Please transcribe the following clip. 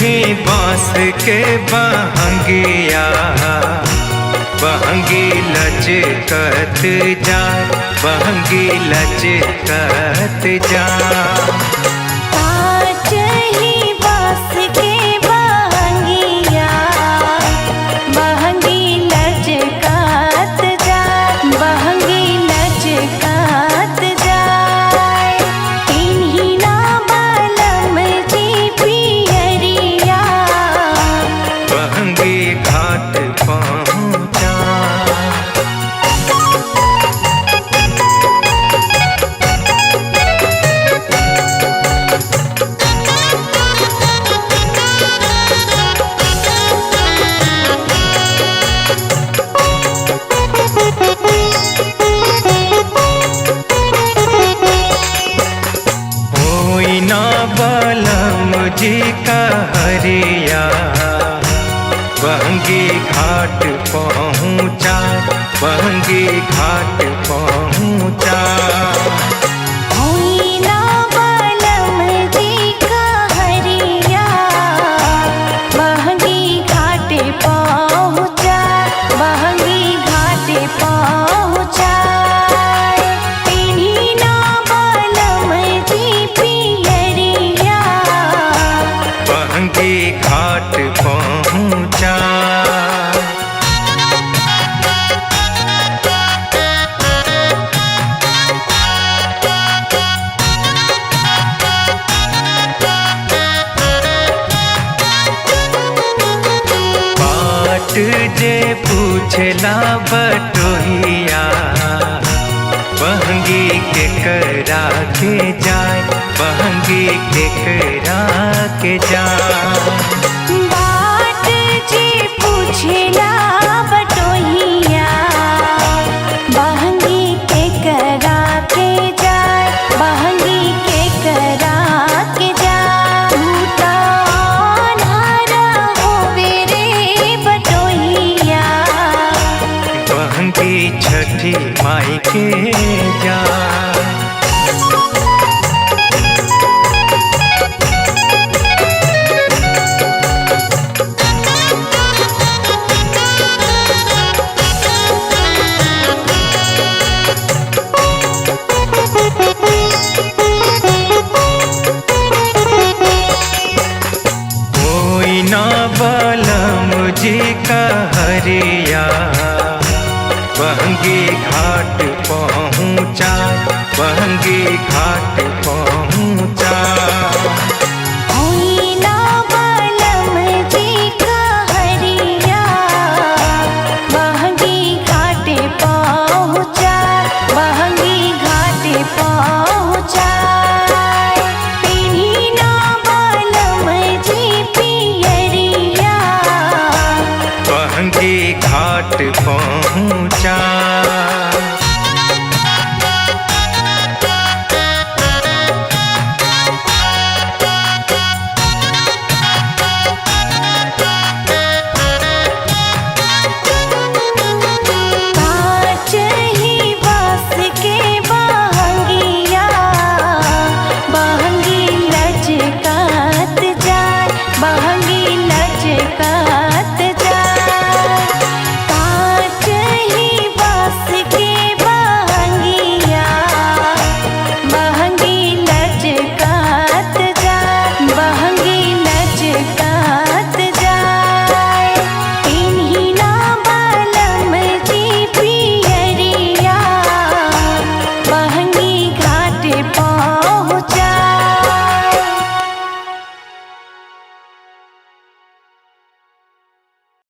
ही बांस के बहंगिया, बहंगी लचकत जाए, बहंगी लचकत जाए। कांच ही बांस के बहंगिया, बहंगी लचकत जाए, बहंगी लचकत जाए। इन्हीं ना बलम जी पियरिया, बहंगी घाट पहुँचा। होई ना बलम जी का हरिया, बहंगी घाट पहुँचा, बहंगी घाट पहुँचा। होई ना बलम जी का हरिया, बहंगी घाट पहुँचा, बहंगी घाट पहुँचा। इन्हीं ना बलम जी पियरिया, बहंगी घाट पहुँचा। बाट जे पूछला बटोहिया, बहंगी के करा के जाए, बहंगी के करा के जाए। बाट जी पूछला बटोहिया, बहंगी के करा के जाए, बहंगी के करा के जाए। तू तो अन्हारा होवे रे बटोहिया, बहंगी छठी माई के जाए। कोई ना बलम जी का हरिया, बहंगी घाट पहुँचा, बहंगी घाट पहुँचा। होई ना बलम जी का हरिया, बहंगी घाट पहुँचा, बहंगी घाट पहुँचा। इन्हीं ना बलम जी पियरिया, बहंगी घाट पहुँचा।